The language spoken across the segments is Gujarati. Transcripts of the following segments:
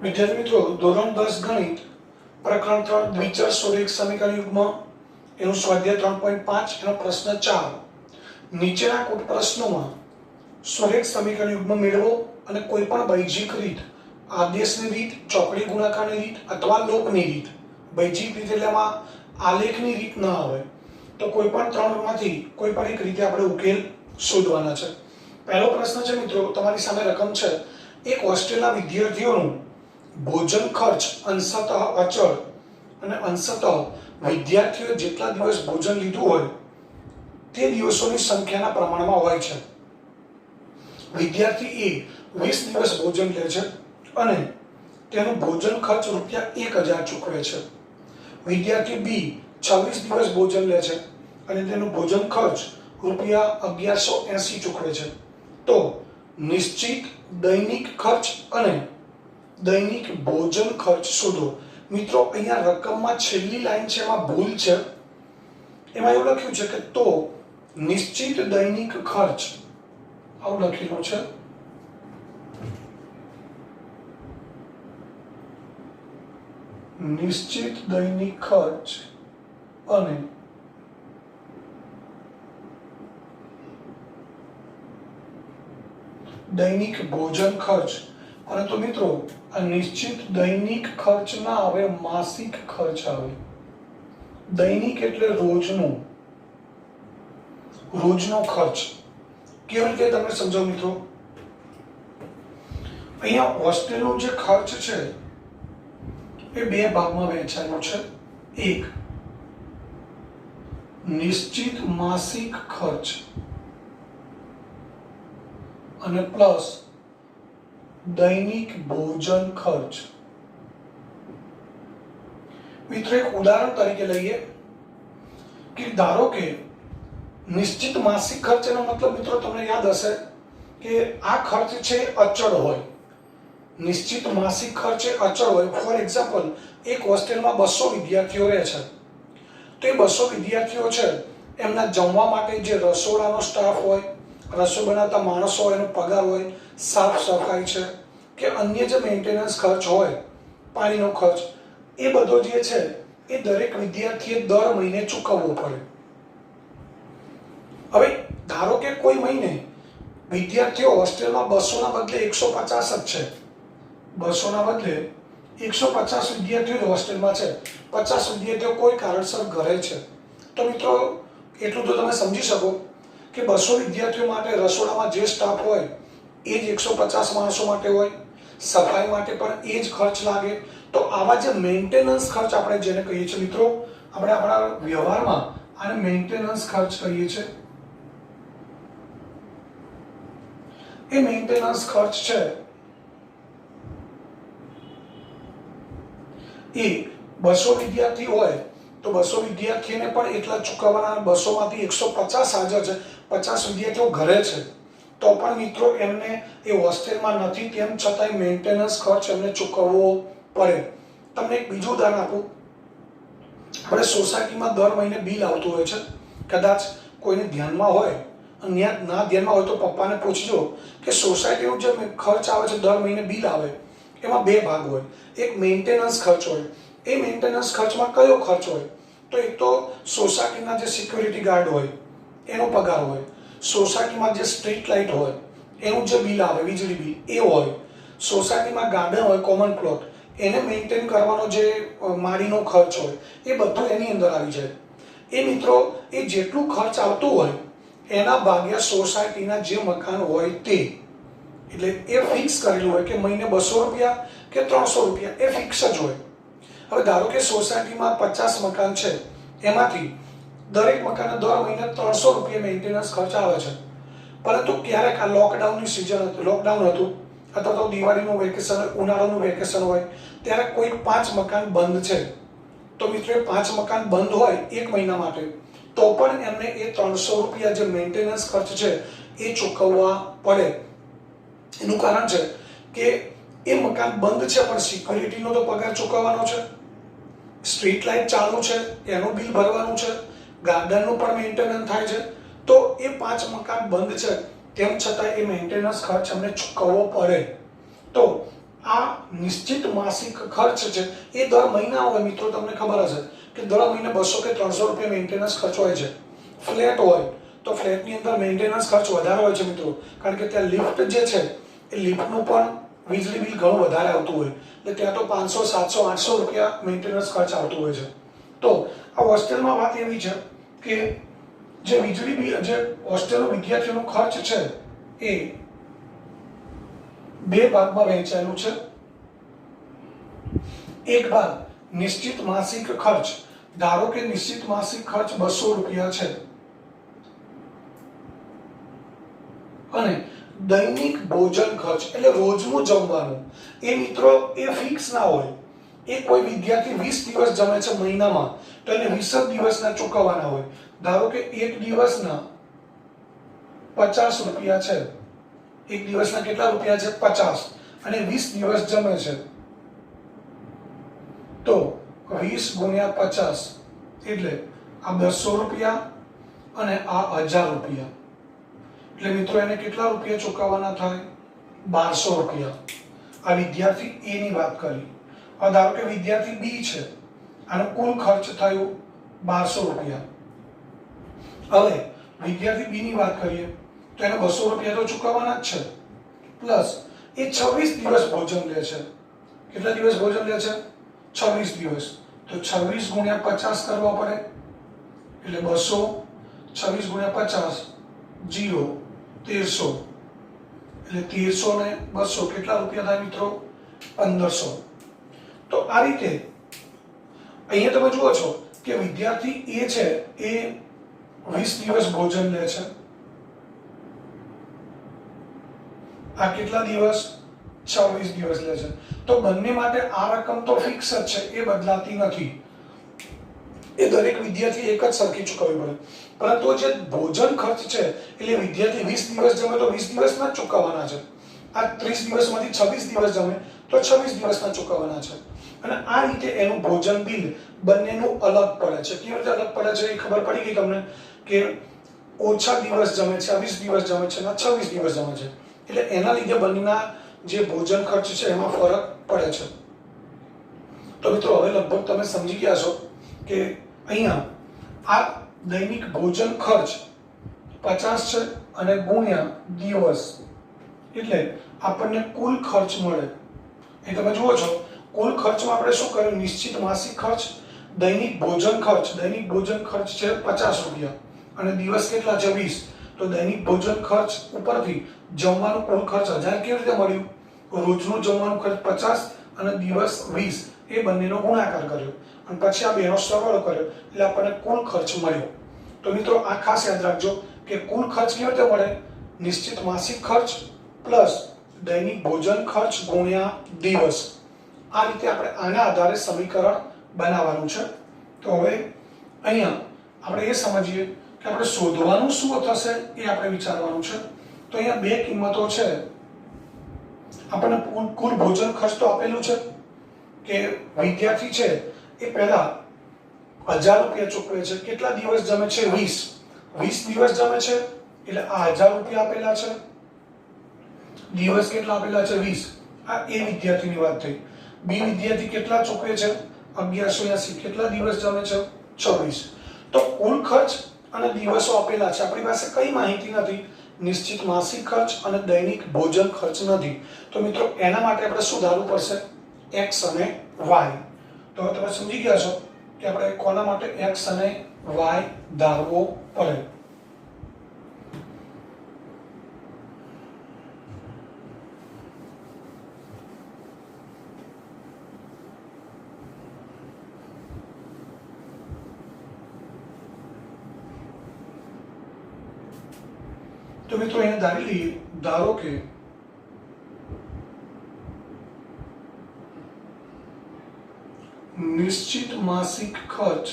વિદ્યાર્થી મિત્રો, ધોરણ 10 ગણિત પ્રકરણ 3 દ્વિચર સુરેખ સમીકરણ યુગ્મ એનું સ્વાધ્યાય 3.5 એનો પ્રશ્ન 4 નીચેના કોટ પ્રશ્નોમાં સુરેખ સમીકરણ યુગ્મ મેળવો અને કોઈ પણ બૈજિક રીત, આદેશની રીત, ચોકડી ગુણાકારની રીત અથવા લોકની રીત, બૈજિક રીત એટલે આમાં આલેખની રીત ન આવે તો કોઈ પણ ત્રણમાંથી કોઈ પણ એક રીતે આપણે ઉકેલ શોધવાના છે. પહેલો પ્રશ્ન છે મિત્રો, તમારી સામે રકમ છે. એક હોસ્ટેલના વિદ્યાર્થીઓનું ભોજન ખર્ચ અંશતઃ અચળ અને અંશતઃ વિદ્યાર્થીઓએ જેટલા દિવસ ભોજન લીધું હોય તે દિવસોની સંખ્યાના પ્રમાણમાં હોય છે. વિદ્યાર્થી એ 20 દિવસ ભોજન લે છે અને તેનું ભોજન ખર્ચ ₹1000 ચૂકવે છે. વિદ્યાર્થી બી 26 દિવસ ભોજન લે છે અને તેનું ભોજન ખર્ચ ₹1180 ચૂકવે છે. તો નિશ્ચિત દૈનિક ખર્ચ અને દૈનિક ભોજન ખર્ચ શોધો. મિત્રો, અહીંયા રકમમાં છેલ્લી લાઈન છે એમાં ભૂલ છે. એમાં એવું લખ્યું છે કે તો નિશ્ચિત દૈનિક ખર્ચ, આવું લખેલું છે. નિશ્ચિત દૈનિક ખર્ચ અને દૈનિક ભોજન ખર્ચ. પરંતુ મિત્રો, આ નિશ્ચિત દૈનિક ખર્ચ ના આવે, માસિક ખર્ચ આવે. દૈનિક એટલે રોજનો ખર્ચ. કેવી રીતે તમે સમજો મિત્રો? અહીંયા હોસ્ટેલનો જે ખર્ચ છે એ બે ભાગમાં વહેંચાયેલો છે. એક નિશ્ચિત માસિક ખર્ચ અને પ્લસ દૈનિક ભોજન ખર્ચ. મિત્રો, એક ઉદાહરણ તરીકે લઈએ કે ધારો કે નિશ્ચિત માસિક ખર્ચ એનો મતલબ મિત્રો તમને યાદ હશે કે આ ખર્ચ છે અચળ હોય. નિશ્ચિત માસિક ખર્ચ અચળ હોય. ફોર એક્ઝામ્પલ, એક હોસ્ટેલમાં 200 વિદ્યાર્થીઓ રહે છે. તો એ 200 વિદ્યાર્થીઓ છે એમના જમવા માટે જે રસોડાનો સ્ટાફ હોય, રસોઈ બનાવતા માણસો હોય, એનો પગાર હોય, સાફ સફાઈ છે કે અન્ય જે મેન્ટેનન્સ ખર્ચ હોય, પાણીનો ખર્ચ, એ બધો જે છે એ દરેક વિદ્યાર્થીએ દર મહિને ચૂકવવો પડે. હવે ધારો કે કોઈ મહિને વિદ્યાર્થીઓ હોસ્ટેલમાં 200 ના બદલે 150 જ છે. 200 ના બદલે 150 વિદ્યાર્થીઓ હોસ્ટેલમાં છે. 50 વિદ્યાર્થીઓ કોઈ કારણસર ઘરે છે. તો મિત્રો, એટલું તો તમે સમજી શકો કે 200 વિદ્યાર્થીઓ માટે રસોડામાં જે સ્ટાફ હોય એ જ 150 માણસો માટે હોય. સફાઈ માટે પણ એ જ ખર્ચ લાગે. તો આવા જે મેન્ટેનન્સ ખર્ચ આપણે જેને કહીએ છીએ મિત્રો, આપણે આપણા વ્યવહારમાં આને મેન્ટેનન્સ ખર્ચ કહીએ છીએ. એ મેન્ટેનન્સ ખર્ચ છે એ 200 વિદ્યાર્થી હોય તો 200 વિદ્યાર્થીને પણ એટલા ચૂકવવાના. 200 માંથી 150 હાજર છે, 50 વિદ્યાર્થીઓ ઘરે છે, તો પણ મિત્રો એમને એ હોસ્ટેલમાં નથી તેમ છતાંય મેન્ટેનન્સ ખર્ચ એમને ચૂકવવો પડે. તમને એક બીજું ઉદાહરણ આપું. આપણે સોસાયટીમાં દર મહિને બિલ આવતું હોય છે. કદાચ કોઈને ધ્યાનમાં હોય અને ના ધ્યાનમાં હોય તો પપ્પાને પૂછજો કે સોસાયટીનું જે ખર્ચ આવે છે, દર મહિને બિલ આવે, એમાં બે ભાગ હોય. એક મેન્ટેનન્સ ખર્ચ હોય. એ મેન્ટેનન્સ ખર્ચમાં કયો ખર્ચ હોય? તો એક તો સોસાયટીના જે સિક્યુરિટી ગાર્ડ હોય એનો પગાર હોય. સોસાયટીમાં જે સ્ટ્રીટ લાઇટ હોય એનું જે બિલ આવે, વીજળી બિલ, એ હોય. સોસાયટીમાં ગાર્ડન હોય, કોમન પ્લોટ, એને મેન્ટેન કરવાનો જે માળીનો ખર્ચ હોય, એ બધું એની અંદર આવી જાય. એ મિત્રો, એ જેટલું ખર્ચ આવતું હોય એના ભાગ્યા સોસાયટીના જે મકાન હોય તે, એટલે એ ફિક્સ કરેલું હોય કે મહિને 200 રૂપિયા કે 300 રૂપિયા, એ ફિક્સ જ હોય. હવે ધારો કે સોસાયટીમાં 50 મકાન છે, એમાંથી દરેક મકાને દર મહિને 300 રૂપિયા મેન્ટેનન્સ ખર્ચ આવે છે. પરંતુ ક્યારેક આ લોકડાઉનની સિઝન હતું, લોકડાઉન હતું, અથવા તો દિવાળીનું વેકેશન, ઉનાળાનું વેકેશન હોય, ત્યારે કોઈ 5 મકાન બંધ છે. તો મિત્રો, 5 મકાન બંધ હોય એક મહિના માટે, તો પણ એમને એ 300 રૂપિયા જે મેન્ટેનન્સ ખર્ચ છે એ ચૂકવવા પડે. એનું કારણ છે કે એ મકાન બંધ છે પણ સિક્યુરિટીનો તો પગાર ચૂકવવાનો છે, સ્ટ્રીટ લાઇટ ચાલુ છે એનું બિલ ભરવાનું છે, ગાર્ડનનું પણ મેન્ટેનન્સ થાય છે. તો એ 5 મકાન બંધ છે તેમ છતાં એ મેન્ટેનન્સ ખર્ચ અમને ચૂકવવો પડે. તો આ નિશ્ચિત માસિક ખર્ચ છે એ દર મહિના હોય મિત્રો, તમને ખબર હશે કે દર મહિને 200 કે 300 રૂપિયા મેન્ટેનન્સ ખર્ચ હોય છે. ફ્લેટ હોય તો ફ્લેટની અંદર મેન્ટેનન્સ ખર્ચ વધારે હોય છે મિત્રો, કારણ કે ત્યાં લિફ્ટ જે છે એ લિફ્ટનું પણ વીજળી બિલ ઘણું વધારે આવતું હોય, એટલે ત્યાં તો 500 700 800 રૂપિયા મેન્ટેનન્સ ખર્ચ આવતું હોય છે. તો આ હોસ્ટેલમાં વાત એવી છે કે જે વીજળી બિલ, જે હોસ્ટેલનો વિદ્યાર્થીઓનો ખર્ચ છે એ બે ભાગમાં વહેંચાયેલું છે. એક ભાગ નિશ્ચિત માસિક ખર્ચ, ધારો કે નિશ્ચિત માસિક ખર્ચ 200 રૂપિયા છે, અને દૈનિક ભોજન ખર્ચ એટલે રોજનું જમવાનું એ મિત્રો એ ફિક્સ ના હોય. એ કોઈ વિદ્યાર્થી 20 દિવસ જમે છે મહિનામાં તો એને 20 દિવસના ચૂકવવાના હોય. ધારો કે એક દિવસના 50 રૂપિયા છે, એક દિવસના કેટલા રૂપિયા છે 50, અને 20 દિવસ જમે છે તો 20 ગુણ્યા 50 એટલે આ 200 રૂપિયા અને આ 1000 રૂપિયા, એટલે મિત્રો એને કેટલા રૂપિયા ચૂકવવાના થાય 1200 રૂપિયા. આ વિદ્યાર્થી એ ની વાત કરી. હવે ધારો કે વિદ્યાર્થી બી છે, આનો કુલ ખર્ચ થયો 1200 રૂપિયા. હવે વિદ્યાર્થી બી ની વાત કરીએ તો એને 200 રૂપિયા તો ચૂકવવાના જ છે, પ્લસ એ 26 દિવસ ભોજન લે છે. કેટલા દિવસ ભોજન લે છે 26 દિવસ, તો 26 ગુણ્યા 50 કરવા પડે, એટલે 200, 26 ગુણ્યા 50 0 1300, એટલે 1300 ને 200 કેટલા રૂપિયા થાય મિત્રો 1500. તો આ રીતે અહીંયા તમે જુઓ છો કે વિદ્યાર્થી એ છે એ 20 દિવસ ભોજન લે છે. આ કેટલા દિવસ 26 દિવસ લે છે. તો બંને માટે આ રકમ તો ફિક્સ જ છે, એ બદલાતી નથી. એ દરેક વિદ્યાર્થી એક જ સરખી ચૂકવવી પડે. પરંતુ જે ભોજન ખર્ચ છે એટલે વિદ્યાર્થી 20 દિવસ જમે તો 20 દિવસના જ ચૂકવવાના છે. આ 30 દિવસમાંથી 26 દિવસ જમે તો 26 દિવસના ચૂકવવાના છે. અને આ રીતે એનું ભોજન બિલ બંનેનું અલગ પડે છે. કેવી રીતે અલગ પડે છે એ ખબર પડી ગઈ તમને કે ઓછા દિવસ જમે છે, 20 દિવસ જમે છે અને 26 દિવસ જમે છે, એટલે એના લીધે બંનેના જે ભોજન ખર્ચ છે એમાં ફરક પડે છે. તો મિત્રો હવે લગભગ તમે સમજી ગયા છો કે અહીંયા આ દૈનિક ભોજન ખર્ચ 50 છે અને ગુણ્યા દિવસ એટલે આપણને કુલ ખર્ચ મળે. એ તમે જુઓ છો કુલ ખર્ચમાં આપણે શું કર્યું, નિશ્ચિત માસિક ખર્ચ, દૈનિક ભોજન ખર્ચ. દૈનિક ભોજન ખર્ચ છે 50 રૂપિયા અને દિવસ કેટલા છે 20, તો દૈનિક ભોજન ખર્ચ ઉપરથી જમવાનું કુલ ખર્ચ 1000 કેવી રીતે મળ્યું, રોજનું જમવાનું ખર્ચ 50 અને દિવસ 20 એ બંનેનો ગુણાકાર કર્યો અને પછી આ બેનો સરવાળો કર્યો એટલે આપણને કુલ ખર્ચ મળ્યો. તો મિત્રો આ ખાસ યાદ રાખજો કે કુલ ખર્ચ કેવી રીતે મળે, નિશ્ચિત માસિક ખર્ચ પ્લસ દૈનિક ભોજન ખર્ચ ગુણ્યા દિવસ. આ રીતે આપણે આના આધારે સમીકરણ બનાવવાનું છે. તો હવે અહીંયા આપણે એ સમજીએ કે આપણે શોધવાનું શું થશે એ આપણે વિચારવાનું છે. તો અહીંયા બે કિંમતો છે. આપણને કુલ ભોજન ખર્ચ તો આપેલું છે કે વિદ્યાર્થી છે એ પહેલા 1000 રૂપિયા ચૂકવે છે. કેટલા દિવસ જમે છે 20 દિવસ જમે છે એટલે આ 1000 રૂપિયા આપેલા છે, દિવસ કેટલા આપેલા છે 20. આ એ વિદ્યાર્થીની વાત થઈ. બી વિદ્યાર્થી કેટલા ચૂકવે છે 1180, કેટલા દિવસ જમે છે 26. તો કુલ ખર્ચ અને દિવસો આપેલા છે. આપણી પાસે કઈ માહિતી નથી, નિશ્ચિત માસિક ખર્ચ અને દૈનિક ભોજન ખર્ચ નથી. તો મિત્રો એના માટે આપણે શું ધારવું પડશે, x અને y. તો તમે સમજી ગયા છો કે આપણે કોના માટે x અને y ધારવો પડે. તો મિત્રો અહીંયા ધારી લઈએ, ધારો કે નિશ્ચિત માસિક ખર્ચ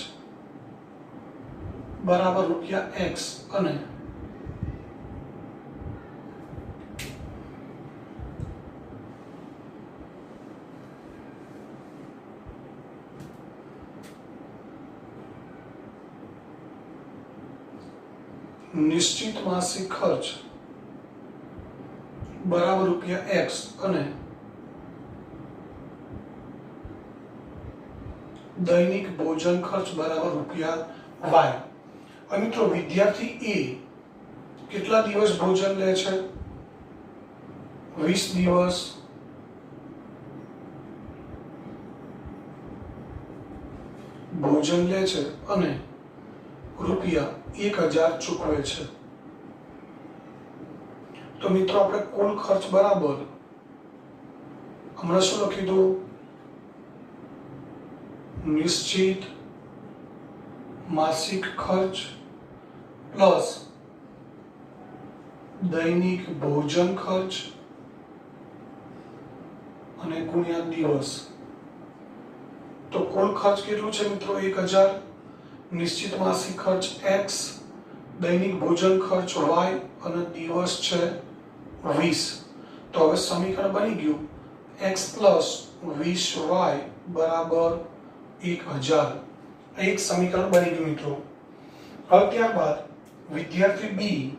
બરાબર રૂપિયા x અને નિશ્ચિત માસિક ખર્ચ બરાબર રૂપિયા x અને દૈનિક ભોજન ખર્ચ બરાબર રૂપિયા વાય. હવે મિત્રો વિદ્યાર્થી એ કેટલા દિવસ ભોજન લે છે? 20 દિવસ ભોજન લે છે અને રૂપિયા 1000 ચૂકવે છે. તો મિત્રો આપણે કુલ ખર્ચ બરાબર હમણાં શું લખી દઉં? નિશ્ચિત માસિક ખર્ચ પ્લસ દૈનિક ભોજન ખર્ચ અને ગુણ્યા દિવસ. તો કુલ ખર્ચ કેટલું છે મિત્રો? 1000, નિશ્ચિત માસિક ખર્ચ x, દૈનિક ભોજન ખર્ચ y અને દિવસ છે 20. તો હવે સમીકરણ બની ગયું x પ્લસ 20y બરાબર 1000. એક સમીકરણ બની ગયું મિત્રો. હવે ત્યારબાદ વિદ્યાર્થી બી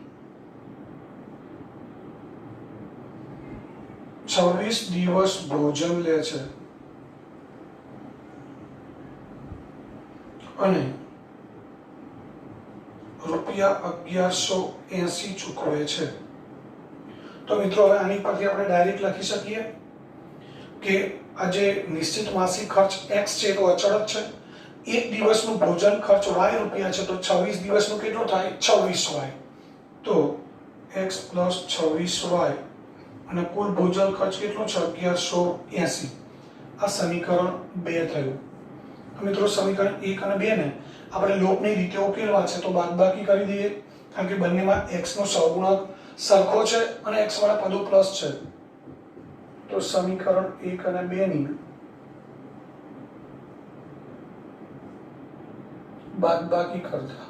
26 દિવસ ભોજન લે છે અને રૂપિયા 1180 ચૂકવે છે. તો મિત્રો હવે આની પરથી આપણે ડાયરેક્ટ લખી શકીએ કે આ જે નિશ્ચિત માસિક ખર્ચ x છે તો અચળ જ છે. એક દિવસનું ભોજન ખર્ચ y રૂપિયા છે તો 26 દિવસનું કેટલું થાય? 26y. તો x પ્લસ 26y અને કુલ ભોજન ખર્ચ કેટલો છે? 1180. આ સમીકરણ 2 થયું. મિત્રો સમીકરણ 1 અને 2 ને આપણે લોપની રીતે ઉકેલવા છે તો બાદબાકી કરી દઈએ, કારણ કે બંનેમાં x નો સહગુણક સરખો છે અને x વાળા પદો પ્લસ છે. તો સમીકરણ 1 અને 2 ની બાદબાકી કરતા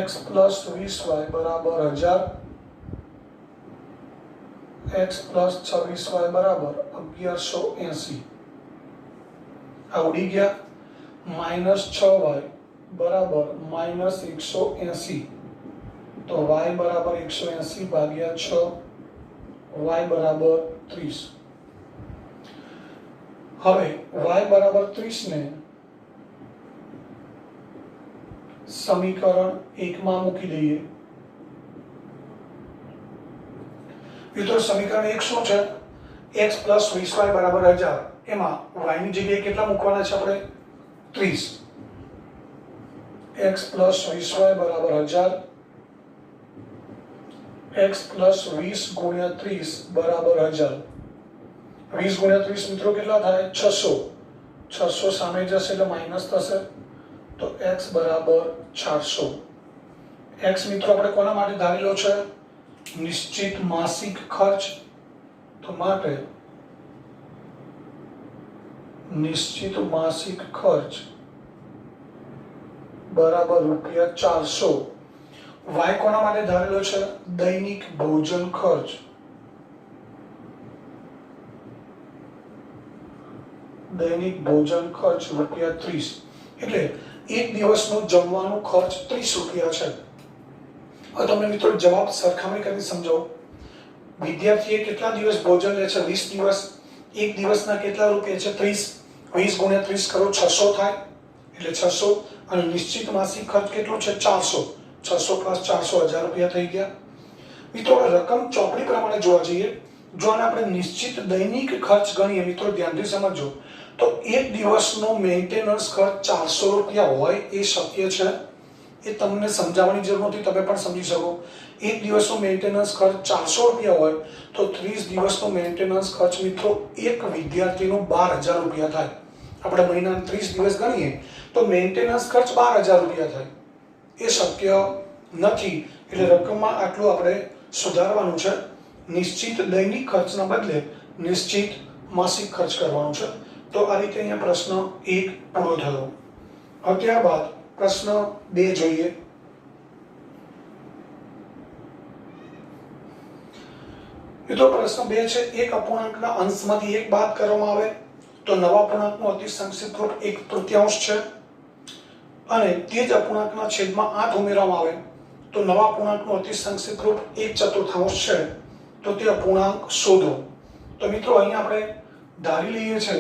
x પ્લસ 20y બરાબર 1000, x પ્લસ 26y બરાબર 1180. આ ઉડી ગયા. માઇનસ 6y બરાબર માઇનસ 180. તો y બરાબર 180 ભાગ્યા 6, y બરાબર 30. હવે y બરાબર 30 ને સમીકરણ 1 માં મૂકી દઈએ. મિત્રો સમીકરણ 1 શું છે? x પ્લસ 20y બરાબર 1000. એમાં y ની જગ્યાએ કેટલા મૂકવાના છે આપણે? 30. x પ્લસ 20y બરાબર 1000, x પ્લસ 20 ગુણ્યા 30 બરાબર 1000. 20 ગુણ્યા 30 મિત્રો કેટલા થાય? 600. 600 સામે જશે એટલે માઇનસ થશે તો x બરાબર 400. x મિત્રો આપણે કોના માટે ધારેલો છે? નિશ્ચિત માસિક ખર્ચ. તો માટે નિશ્ચિત માસિક ખર્ચ બરાબર રૂપિયા 400. y કોના માટે ધારેલો છે? દૈનિક ભોજન ખર્ચ. દૈનિક ભોજન ખર્ચ રૂપિયા 30. એટલે એક દિવસનું જમવાનું ખર્ચ 30 રૂપિયા છે. હવે તમને મિત્રો જવાબ સરખામણી કરીને સમજાવો. વિદ્યાર્થીએ કેટલા દિવસ ભોજન લે છે? 20 દિવસ. એક દિવસના કેટલા રૂપિયા છે? 30. 20 ગુણ્યા 30 કરો 600 થાય એટલે 600. અને નિશ્ચિત માસિક ખર્ચ કેટલું છે? 400. 600 પ્લસ 400 1000 રૂપિયા થઈ ગયા. મિત્રો રકમ ચોપડી પ્રમાણે જોવા જઈએ, જો આને આપણે નિશ્ચિત દૈનિક ખર્ચ ગણીએ, મિત્રો ધ્યાનથી સમજો, તો એક દિવસનો મેન્ટેનન્સ ખર્ચ 400 રૂપિયા હોય એ શક્ય છે? એ તમને સમજાવવાની જરૂર નથી, તમે પણ સમજી શકો. એક દિવસનો મેન્ટેનન્સ ખર્ચ 400 રૂપિયા હોય તો 30 દિવસનો મેન્ટેનન્સ ખર્ચ મિત્રો એક વિદ્યાર્થીનો 12000 રૂપિયા થાય. આપણે મહિનાના 30 દિવસ ગણીએ તો મેન્ટેનન્સ ખર્ચ 12000 રૂપિયા થાય. એ શક્ય નથી. એટલે રકમમાં આટલું આપણે સુધારવાનું છે. નિશ્ચિત દૈનિક ખર્ચના બદલે નિશ્ચિત માસિક ખર્ચ કરવાનો છે. તો આ રીતે અહીંયા પ્રશ્ન 1 પૂરો થયો. હવે ત્યારબાદ પ્રશ્ન 2 જોઈએ. એ તો પ્રશ્ન 2 છે, એક અપૂર્ણાંકના અંશમાંથી 1 બાદ કરવામાં આવે તો નવા અપૂર્ણાંકનું અતિ સંક્ષિપ્ત રૂપ 1/3 છે, અને તે જ અપૂર્ણાંકના છેદમાં 8 ઉમેરવામાં આવે તો નવા અપૂર્ણાંકનું અતિ સંક્ષિપ્ત રૂપ 1/4 છે. તો તે અપૂર્ણાંક શોધો. તો મિત્રો અહીંયા આપણે ધારી લઈએ છે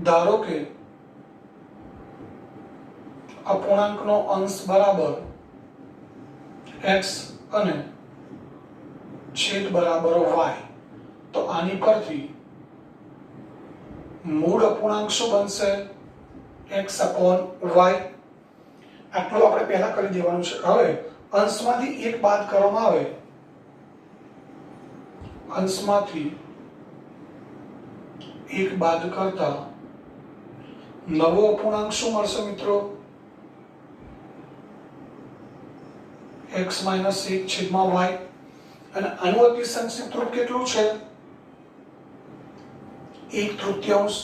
ધારો કે અપૂર્ણાંકનો અંશ બરાબર x અને છેદ બરાબર y, તો આની પરથી મૂળ અપૂર્ણાંક શું બનશે? x upon y. આટલું આપણે પહેલા કરી દેવાનું છે. હવે અંશમાંથી એક બાદ કરવામાં આવે, અંશમાંથી એક બાદ કરતા નવો અપૂર્ણાંક શું મળશે મિત્રો? x - 1 છેદમાં y. અને આનું અતિ સંક્ષિપ્ત રૂપ કેટલું છે? 1/3.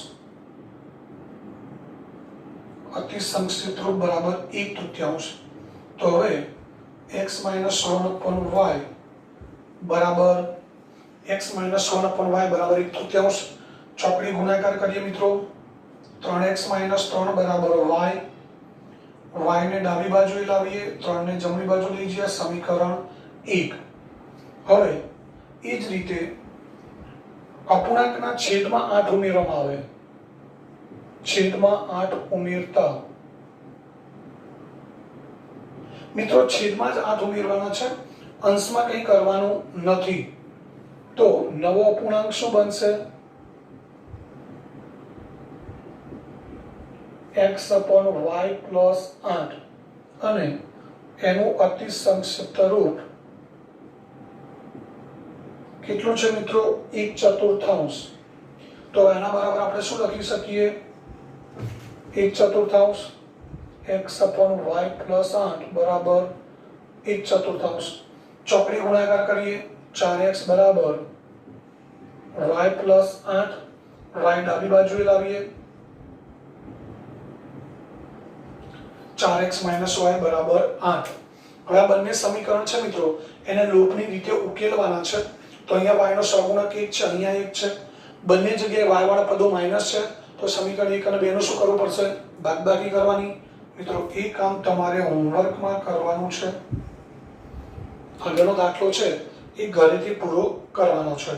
અતિ સંક્ષિપ્ત રૂપ બરાબર 1/3. તો હવે x - 1/y બરાબર x - 1/y બરાબર 1/3. ચોકડી ગુણાકાર કરીએ મિત્રો. 3x - 3 બરાબર y. y ને ડાબી બાજુએ લાવીએ, 3 ને જમણી બાજુ લઈ જઈએ, સમીકરણ 1. હવે એ જ રીતે અપૂર્ણાંકના છેદમાં 8 ઉમેરવામાં આવે. છેદમાં 8 ઉમેરતા મિત્રો છેદમાં જ 8 ઉમેરવાના છે, અંશમાં કંઈ કરવાનું નથી. તો નવો અપૂર્ણાંક શું બનશે? x upon y plus 8 અને એનું અતિ સંક્ષિપ્ત રૂપ કેટલું છે મિત્રો? 1/4. તો એના બરાબર આપણે શું લખી શકીએ? 1/4 x upon y plus 8 બરાબર 1/4. ચોકડી ગુણાકાર કરીએ. 4x બરાબર y plus 8, y ડાબી બાજુએ લાવીએ, 4x - y બરાબર 8. હવે આ બંને સમીકરણ છે મિત્રો, એને લોપની રીતે ઉકેલવાના છે. તો અહીંયા y નો સહગુણક 1 છે, અહીંયા 1 છે, બંને જગ્યાએ y વાળા પદો માઈનસ છે. તો સમીકરણ 1 અને 2 નું શું કરવું પડશે? બાદબાકી કરવાની. મિત્રો એ કામ તમારે હોમવર્કમાં કરવાનું છે. આગળનો દાખલો છે એ ઘરેથી પૂરો કરવાનો છે.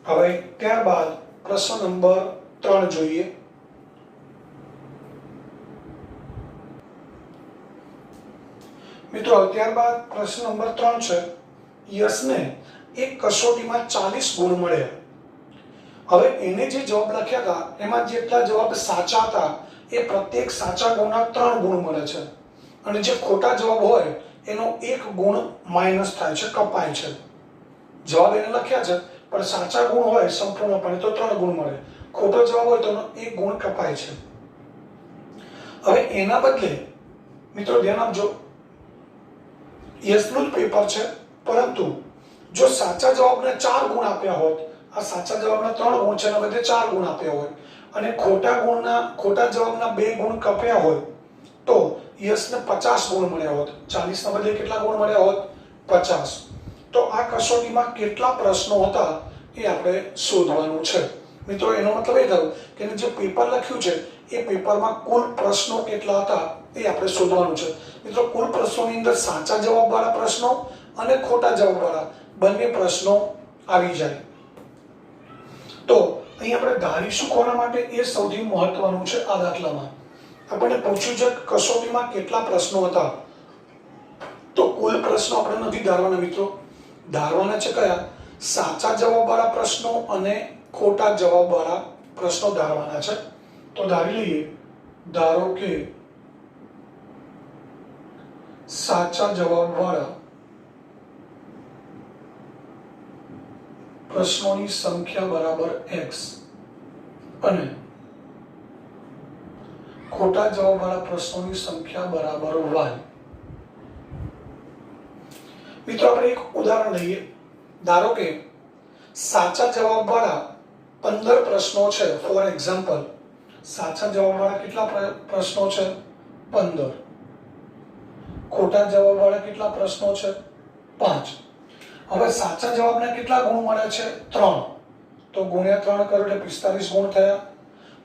હવે ત્યારબાદ પ્રશ્ન નંબર 3 જોઈએ. મિત્રો ત્યારબાદ પ્રશ્ન નંબર 3 છે. યશને એક કસોટીમાં 40 ગુણ મળ્યા. હવે એને જે જવાબ લખ્યા હતા એમાં જેટલા જવાબ સાચા હતા એ પ્રત્યેક સાચા ગુણના 3 ગુણ મળે છે, અને જે ખોટા જવાબ હોય એનો 1 ગુણ માઈનસ થાય છે, કપાય છે. જવાબ એને લખ્યા છે પણ સાચા ગુણ હોય સંપૂર્ણપણે તો 3 ગુણ મળે, ખોટો જવાબ હોય તો 1 ગુણ કપાય છે. હવે એના બદલે મિત્રો ધ્યાન આપજો, યશનું જ પેપર છે, પરંતુ જો સાચા જવાબને 4 ગુણ આપ્યા હોત, આ સાચા જવાબના 3 ગુણ છે એના બદલે 4 ગુણ આપ્યા હોય, અને ખોટા જવાબના 2 ગુણ કપ્યા હોય, તો યશને 50 ગુણ મળ્યા હોત. 40 ના બદલે કેટલા ગુણ મળ્યા હોત? 50. તો આ કસોટીમાં કેટલા પ્રશ્નો હતા એ આપણે શોધવાનું છે. મિત્રો એનો મતલબ એ થયો કે જે પેપર લખ્યું છે એ પેપરમાં કુલ પ્રશ્નો કેટલા હતા એ આપણે શોધવાનું છે. મિત્રો કુલ પ્રશ્નોની અંદર સાચા જવાબવાળા પ્રશ્નો અને ખોટા જવાબવાળા બંને પ્રશ્નો આવી જાય. તો અહીં આપણે ધારીશું કોના માટે એ સૌથી મહત્વનું છે. આ દાખલામાં આપણને પૂછ્યું છે કસોટીમાં કેટલા પ્રશ્નો હતા, તો કુલ પ્રશ્નો આપણે નથી ધારવાના મિત્રો. ધારવાના છે કયા? સાચા જવાબવાળા પ્રશ્નો અને ખોટા જવાબવાળા પ્રશ્નો ધારવાના છે. તો ધારી લઈએ, ધારો કે સાચા જવાબવાળા પ્રશ્નોની સંખ્યા બરાબર x અને ખોટા જવાબવાળા પ્રશ્નોની સંખ્યા બરાબર y. મિત્રો આપણે એક ઉદાહરણ લઈએ. ધારો કે સાચા જવાબવાળા 15 પ્રશ્નો છે. ફોર એક્ઝામ્પલ, સાચા જવાબવાળા કેટલા પ્રશ્નો છે? 15. ખોટા જવાબવાળા કેટલા પ્રશ્નો છે? 5. હવે સાચા જવાબના કેટલા ગુણ મળ્યા છે? 3. તો ગુણ્યા 3 કરો એટલે 45 ગુણ થયા.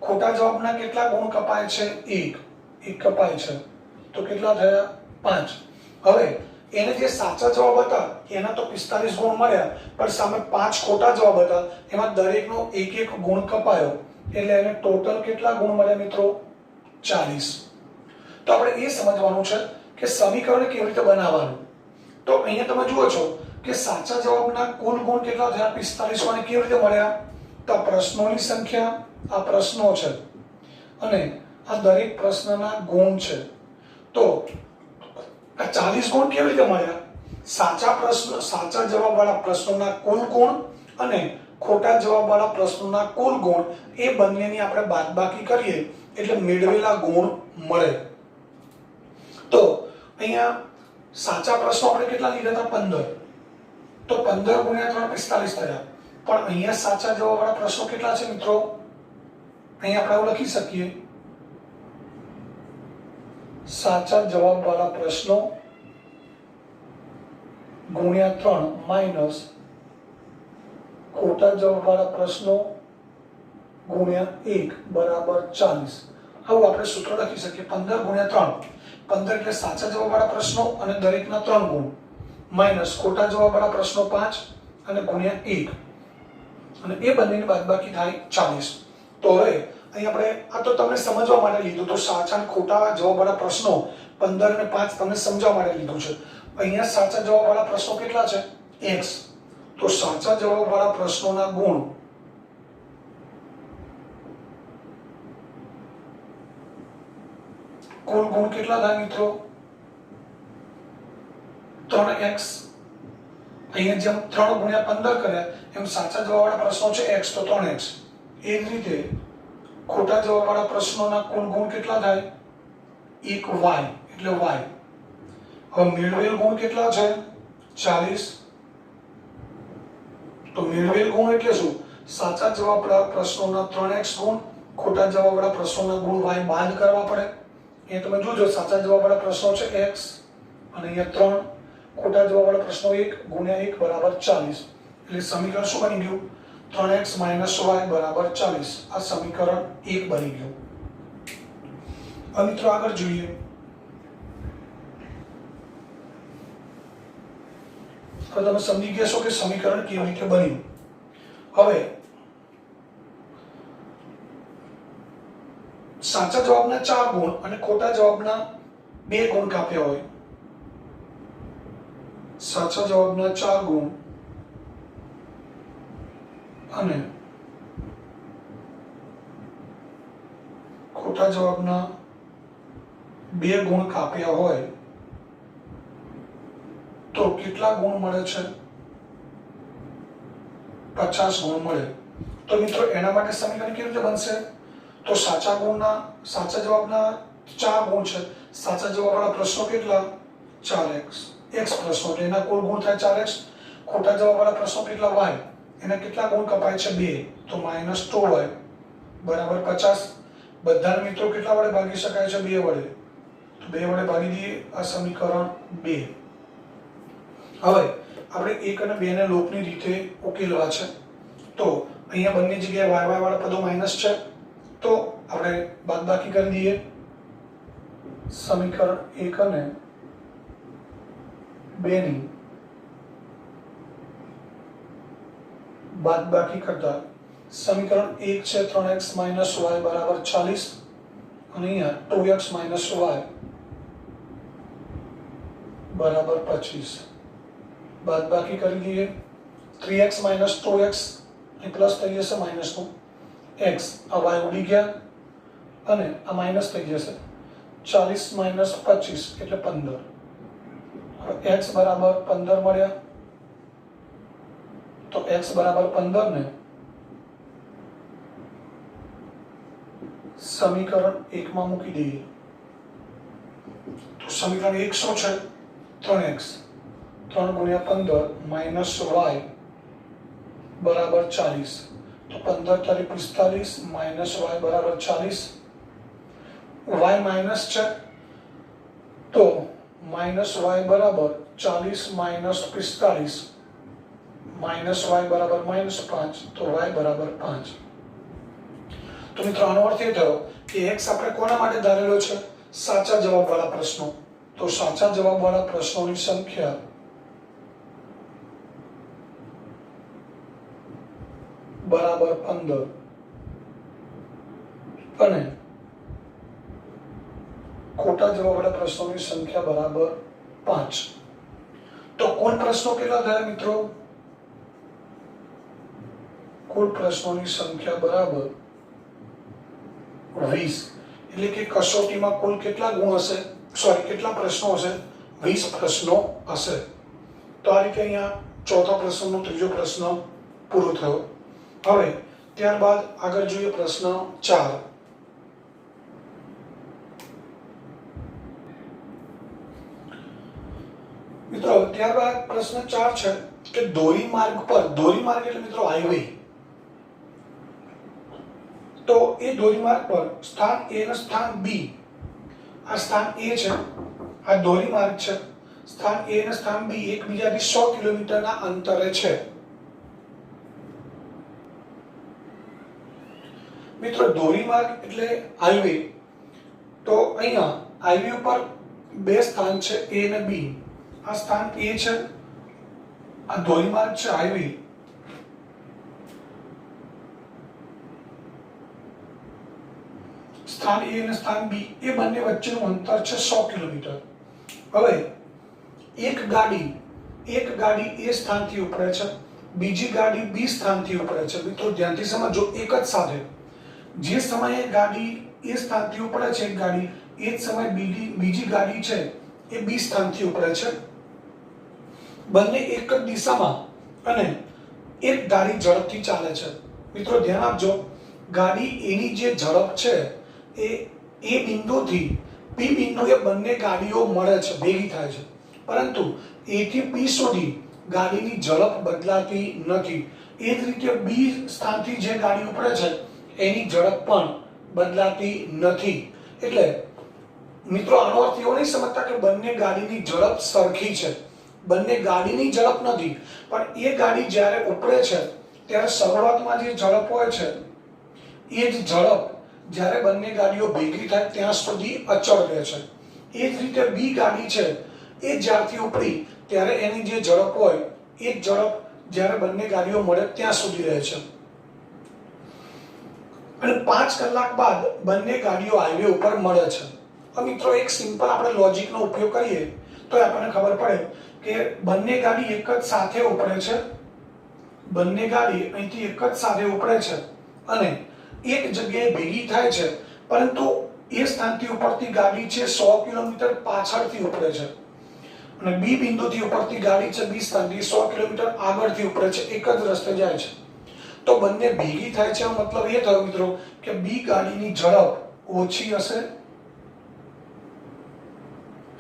ખોટા જવાબના કેટલા ગુણ કપાય છે? 1 કપાય છે, તો કેટલા થયા? 5. હવે એને જે સાચા જવાબ હતા એના તો 45 ગુણ મળ્યા, પણ સામે 5 ખોટા જવાબ હતા, એમાં દરેકનો 1 ગુણ કપાયો, એટલે એને ટોટલ કેટલા ગુણ મળ્યા મિત્રો? 40. તો આપણે એ સમજવાનું છે કે સમીકરણ કેવી રીતે બનાવવાનું. તો અહીંયા તમે જુઓ છો કે સાચા જવાબના કુલ ગુણ કેટલા થયા? 45 મને કેવી રીતે મળ્યા? તો પ્રશ્નોની સંખ્યા, આ પ્રશ્નો છે અને આ દરેક પ્રશ્નના ગુણ છે. તો આ 40 ગુણ કેવી રીતે મળ્યા? સાચા જવાબવાળા પ્રશ્નોના કુલ ગુણ અને ખોટા જવાબવાળા પ્રશ્નોના કુલ ગુણ એ બંનેની આપણે બાદબાકી કરીએ એટલે મેળવેલા ગુણ મળે. તો અહીંયા સાચા પ્રશ્નો આપણે કેટલા લીધા હતા? 15. તો 15 ગુણ્યા 3 45 થયા. પણ અહીંયા સાચા જવાબવાળા પ્રશ્નો કેટલા છે મિત્રો? અહીંયા આપણે આવું લખી શકીએ, સાચા જવાબવાળા પ્રશ્નો ગુણ્યા 3 માઇનસ ખોટા જવાબવાળા પ્રશ્નો ગુણ્યા 1 બરાબર 40. આવું આપણે સૂત્ર લખી શકીએ. 15 ગુણ્યા 3. 15 એટલે સાચા જવાબવાળા પ્રશ્નો અને દરેકના 3 ગુણ, માઇનસ ખોટા જવાબવાળા પ્રશ્નો 5 અને ગુણ્યા 1, અને એ બંનેની બાદબાકી થાય 40. તો હવે અહીં આપણે આ તો તમને સમજવા માટે લીધું. તો સાચા અને ખોટા જવાબવાળા પ્રશ્નો 15 અને 5 તમને સમજવા માટે લીધું છે. અહીંયા સાચા જવાબવાળા પ્રશ્નો કેટલા છે? x. તો સાચા જવાબવાળા પ્રશ્નોના ગુણ કુલ ગુણ કેટલા થાય મિત્રો? 3x. અહીંયા જેમ 3 ગુણ્યા 15 કર્યા એમ સાચા જવાબવાળા પ્રશ્નો છે x, તો 3x. એ જ રીતે ખોટા જવાબવાળા પ્રશ્નોના કુલ ગુણ કેટલા થાય? 1y એટલે y. હવે મેળવેલ ગુણ કેટલા છે? 40. તો મેળવેલ ગુણ એટલે શું? સાચા જવાબવાળા પ્રશ્નોના 3x ગુણ, ખોટા જવાબવાળા પ્રશ્નોના ગુણ y બાદ કરવા પડે. એ તમે જોજો, સાચા જવાબવાળા પ્રશ્નો છે x અને અહીંયા 3, ખોટા જવાબવાળા પ્રશ્નો 1 ગુણ્યા 1 બરાબર 40. એટલે સમીકરણ શું બની ગયું? 3x y બરાબર 40. આ સમીકરણ 1 બની ગયું. હવે મિત્રો આગળ જોઈએ. હવે તમે સમજી ગયા છો કે સમીકરણ કેવી રીતે બન્યું. હવે સાચા જવાબના 4 ગુણ અને ખોટા જવાબના 2 ગુણ કાપ્યા હોય. સાચા જવાબના 4 ગુણ અને ખોટા જવાબના 2 ગુણ કાપ્યા હોય તો કેટલા ગુણ મળે છે? 50 ગુણ મળે. તો મિત્રો એના માટે સમીકરણ કેવી રીતે બનશે? તો સાચા જવાબના 4 ગુણ છે. સાચા જવાબવાળા પ્રશ્નો કેટલા? 4x. x પ્રશ્નો એટલે એના કુલ ગુણ થાય 4x. ખોટા જવાબવાળા પ્રશ્નો કેટલા? y. એના કેટલા ગુણ કપાય છે? 2. તો -2y બરાબર 50. બધા મિત્રો કેટલા વડે ભાગી શકાય છે? 2 વડે. તો 2 વડે ભાગી દઈએ. આ સમીકરણ 2. હવે આપણે 1 અને 2 ને લોપની રીતે ઉકેલવા છે. તો અહીંયા બંને જગ્યાએ y વાળા પદો માઈનસ છે, તો આપણે બાદબાકી કરી દઈએ. સમીકરણ 1 અને 2 ની બાદબાકી કરતા સમીકરણ 1 છે 3x y બરાબર 40 અને અહીંયા 2x y બરાબર 25. બાદબાકી કરી દઈએ. 3x 2x એ પ્લસ થઈ જશે માઇનસનું x, આ y ઉડી ગયા અને આ માઇનસ થઈ જશે. 40 - 25 એટલે 15. હવે x બરાબર 15 મળ્યા. તો x બરાબર 15 ને સમીકરણ 1 માં મૂકી દઈએ. તો સમીકરણ 1 શું છે? 3x. 3 ગુણ્યા 15 y બરાબર 40. તો 15 તારી 45 y બરાબર 40. y માઇનસ છે તો y બરાબર 40 - 45 y બરાબર -5, તો y બરાબર 5. તો મિત્રો આનો અર્થ એ થયો કે x આપણે કોના માટે ધારેલો છે? સાચા જવાબવાળા પ્રશ્નો. તો સાચા જવાબવાળા પ્રશ્નોની સંખ્યા બરાબર 15 અને ખોટા જવાબવાળા પ્રશ્નોની સંખ્યા બરાબર 5. તો કુલ પ્રશ્નો કેટલા થયા મિત્રો? કુલ પ્રશ્નોની સંખ્યા બરાબર 20. એટલે કે કસોટીમાં કુલ કેટલા ગુણ હશે? કેટલા પ્રશ્નો હશે? 20 પ્રશ્નો હશે. તો આ રીતે અહીંયા ચોથા પ્રશ્નનો ત્રીજો પ્રશ્ન પૂરો થયો. હવે ત્યારબાદ આગળ જોઈએ પ્રશ્ન 4. મિત્રો ત્યારબાદ પ્રશ્ન 4 છે કે ધોરીમાર્ગ પર, ધોરીમાર્ગ એટલે મિત્રો હાઈવે, તો એ ધોરીમાર્ગ પર સ્થાન A અને સ્થાન B, આ સ્થાન A છે, આ ધોરીમાર્ગ છે, સ્થાન A અને સ્થાન B એકબીજાથી 100 કિલોમીટરના અંતરે છે. મિત્રો ધોરીમાર્ગ એટલે હાઈવે, તો અહીંયા હાઈવે ઉપર બે સ્થાન છે A અને B. આ સ્થાન A છે, આ ધોરીમાર્ગ છે હાઈવે. સ્થાન A અને સ્થાન B એ બંને વચ્ચેનું અંતર છે 100 કિલોમીટર. હવે એક ગાડી એ સ્થાનથી ઉપડે છે, બીજી ગાડી B સ્થાનથી ઉપડે છે. મિત્રો ધ્યાનથી સમજો, એક જ સાથે જે સમયે ગાડી એ સ્થાનથી ઉપડે છે એક ગાડી, એ જ સમયે બીજી ગાડી છે એ B સ્થાનથી ઉપડે છે. બંને એક જ દિશામાં અને એક ધારી ઝડપથી ચાલે છે. મિત્રો ધ્યાન આપજો, ગાડી એની જે ઝડપ છે એ બિંદુથી P બિંદુએ બંને ગાડીઓ મળે છે, ભેગી થાય છે, પરંતુ A થી P સુધી ગાડીની ઝડપ બદલાતી નથી. એ જ રીતે B સ્થાનથી જે ગાડી ઉપડે છે એની ઝડપ પણ બદલાતી નથી. એટલે મિત્રો આનો અર્થ એવો નહીં સમજતા કે બંને ગાડીની ઝડપ સરખી છે. બંને ગાડીની ઝડપ નથી, પણ એ ગાડી જ્યારે ઉપડે છે ત્યારે શરૂઆતમાં જે ઝડપ હોય છે એ જ ઝડપ જ્યારે બંને ગાડીઓ ભેગી થાય ત્યાં સુધી અચળ રહે છે. એ જ રીતે B ગાડી છે એ જ્યારથી ઉપડી ત્યારે એની જે ઝડપ હોય એ જ ઝડપ જ્યારે બંને ગાડીઓ મળે ત્યાં સુધી રહે છે. અને 5 કલાક બાદ બંને ગાડીઓ હાઈવે ઉપર મળે છે. હવે મિત્રો એક સિમ્પલ આપણે લોજિકનો ઉપયોગ કરીએ તો આપણને ખબર પડે કે બંને ગાડી એક જ સાથે ઉપડે છે, બંને ગાડી અહીંથી એક જ સાથે ઉપડે છે અને એક જગ્યાએ ભેગી થાય છે, પરંતુ એ સ્થાનથી ઉપડતી ગાડી છે 100 કિલોમીટર પાછળથી ઉપડે છે અને B બિંદુથી ઉપડતી ગાડી છે B સ્થાનથી 100 કિલોમીટર આગળથી ઉપડે છે, એક જ રસ્તે જાય છે. તો બંને ભેગી થાય છે, મતલબ એ થયો મિત્રો કે B ગાડીની ઝડપ ઓછી હશે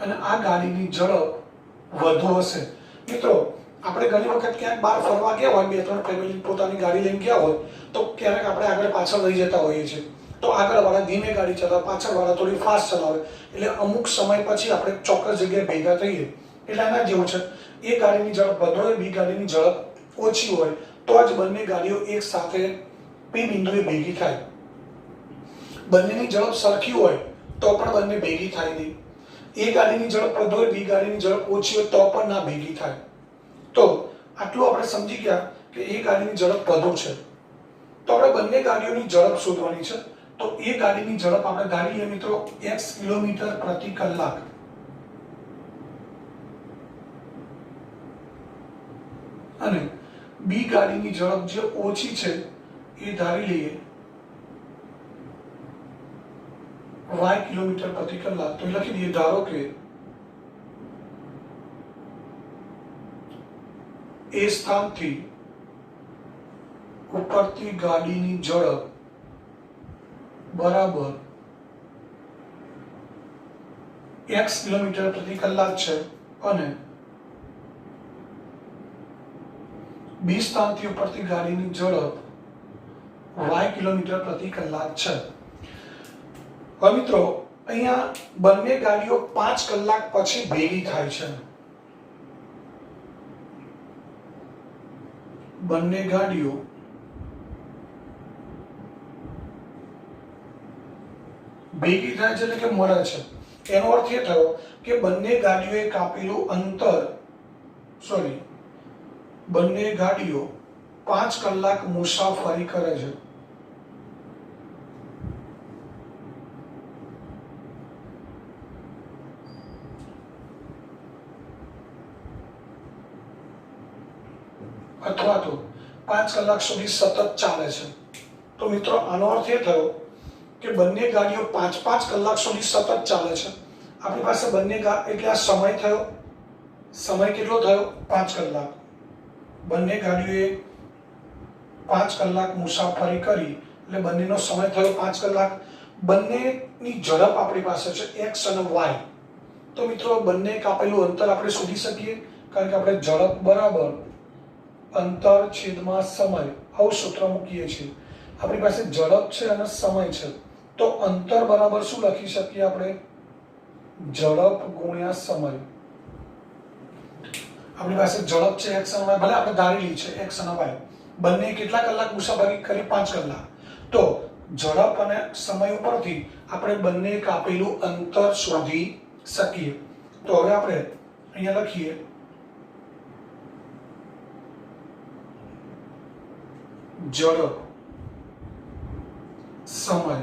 અને આ ગાડીની ઝડપ વધુ હશે. મિત્રો આપણે ઘણી વખત ક્યાંક બહાર ફરવા ગયા હોય, 2-3 ફેમિલી પોતાની ગાડી લઈને ગયા હોય, તો ક્યારેક આપણે આગળ પાછળ રહી જતા હોઈએ છીએ. તો આગળવાળા ધીમે ગાડી ચલાવે, પાછળવાળા થોડી ફાસ્ટ ચલાવે, એટલે અમુક સમય પછી આપણે ચોક્કસ જગ્યાએ ભેગા થઈએ. એટલે આના જેવું છે, એ ગાડીની ઝડપ વધુ હોય, B ગાડીની ઝડપ ઓછી હોય, તો જ બંને ગાડીઓ એક સાથે P બિંદુએ ભેગી થાય. બંનેની ઝડપ સરખી હોય તો પણ બંને ભેગી થાય નહીં. એ ગાડીની ઝડપ વધુ હોય, B ગાડીની ઝડપ ઓછી હોય તો પણ ના ભેગી થાય. તો આટલું આપણે સમજી ગયા કે એ ગાડીની ઝડપ વધુ છે. તો આપણે બંને ગાડીઓની ઝડપ શોધવાની છે. તો એ ગાડીની ઝડપ આપણે ધારી લઈએ મિત્રો x કિલોમીટર પ્રતિ કલાક. અને B ગાડીની ઝડપ જે ઓછી છે એ ધારી લઈએ y કિલોમીટર પ્રતિ કલાક. તો લખી દઈએ, ધારો કે એ સ્થાનથી ઉપરથી ગાડીની ઝડપ બરાબર x કિલોમીટર પ્રતિ કલાક છે અને B સ્થાનથી ઉપરથી ગાડીની ઝડપ y કિલોમીટર પ્રતિ કલાક છે. હવે મિત્રો અહીંયા બંને ગાડીઓ 5 કલાક પછી ભેગી થાય છે. બંને ગાડીઓ ભેગી થાય છે એટલે કે મળે છે. એનો અર્થ એ થયો કે બંને ગાડીઓએ કાપેલું અંતર, બંને ગાડીઓ 5 કલાક મુસાફરી કરે છે. 5 કલાક સુધી સતત ચાલે છે. તો મિત્રો આનો અર્થ એ થયો કે બંને ગાડીઓ 5-5 કલાક સુધી સતત ચાલે છે. આપણી પાસે બંને એટલે આ સમય થયો, સમય કેટલો થયો 5 કલાક. બંને ગાડીઓએ 5 કલાક મુસાફરી કરી એટલે બંનેનો સમય થયો 5 કલાક. બંનેની ઝડપ આપણી પાસે છે x અને y. તો મિત્રો બંને કાપેલું અંતર આપણે શોધી શકીએ, કારણ કે આપણે ઝડપ બરાબર અંતર છેદમાં સમય આવું સૂત્ર મૂકીએ છીએ. આપણી પાસે ઝડપ છે અને સમય છે, તો અંતર બરાબર શું લખી શકીએ આપણે? ઝડપ ગુણ્યા સમય. આપણી પાસે ઝડપ છે x અને y, ભલે આપણે ધારેલી છે x અને y. બંને કેટલા કલાક મુસાફરી કરી? 5 કલાક. તો ઝડપ અને સમય ઉપરથી આપણે બંને કાપેલું અંતર શોધી શકીએ. તો હવે આપણે અહીંયા લખીએ ઝડપ, સમય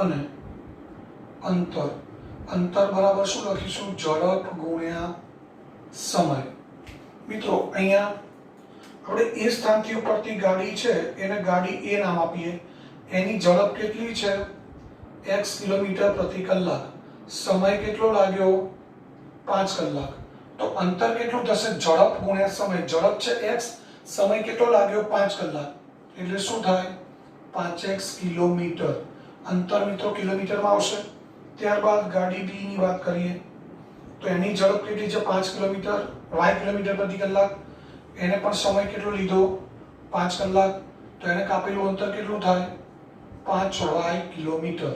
અને અંતર. અંતર બરાબર શું લખીશું? ઝડપ ગુણ્યા સમય. મિત્રો અહીંયા આપણે એ સ્થાનથી ઉપરથી ગાડી છે એને ગાડી એ નામ આપીએ. એની ઝડપ કેટલી છે? x કિલોમીટર પ્રતિ કલાક. સમય કેટલો લાગ્યો? 5 કલાક. તો અંતર કેટલું થશે? ઝડપ ગુણ્યા સમય. ઝડપ છે x, સમય કેટલો લાગ્યો? 5 કલાક. એટલે શું થાય? 5x kilometre. અંતર મિત્રો કિલોમીટરમાં આવશે. ત્યારબાદ ગાડી B ની વાત કરીએ તો એની ઝડપ કેટલી છે? 5 કિલોમીટર, y કિલોમીટર પ્રતિ કલાક. એને પણ સમય કેટલો લીધો? 5 કલાક. તો એને કાપેલું અંતર કેટલું થાય? 5y kilometre.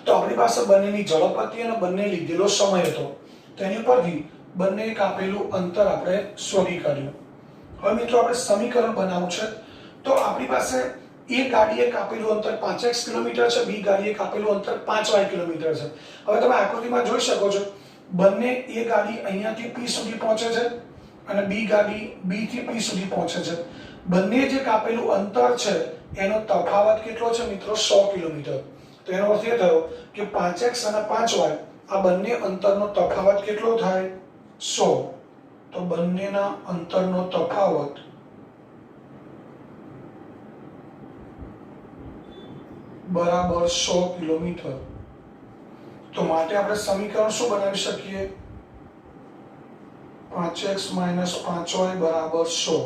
તો આપણી પાસે બંનેની ઝડપ હતી અને બંને લીધેલો સમય હતો. તેની પરથી બંને કાપેલું અંતર આપણે શોધી કાઢ્યું. હવે મિત્રો આપણે સમીકરણ બનાવવું છે. તો આપણી પાસે એ ગાડીએ કાપેલું અંતર 5x કિલોમીટર છે, બી ગાડીએ કાપેલું અંતર 5y કિલોમીટર છે. હવે તમે આકૃતિમાં જોઈ શકો છો બંને એ ગાડી અહીંયાથી P સુધી પહોંચે છે અને બી ગાડી B થી P સુધી પહોંચે છે. બંને જે કાપેલું અંતર છે એનો તફાવત કેટલો છે મિત્રો? 100 કિલોમીટર. તો એનો અર્થ એ થયો કે 5x અને 5y આ બંને અંતરનો તફાવત કેટલો થાય? 100. તો બંનેના અંતરનો તફાવત બરાબર 100 કિલોમીટર. તો માટે આપણે સમીકરણ શું બનાવી શકીએ? 5x - 5y બરાબર 100.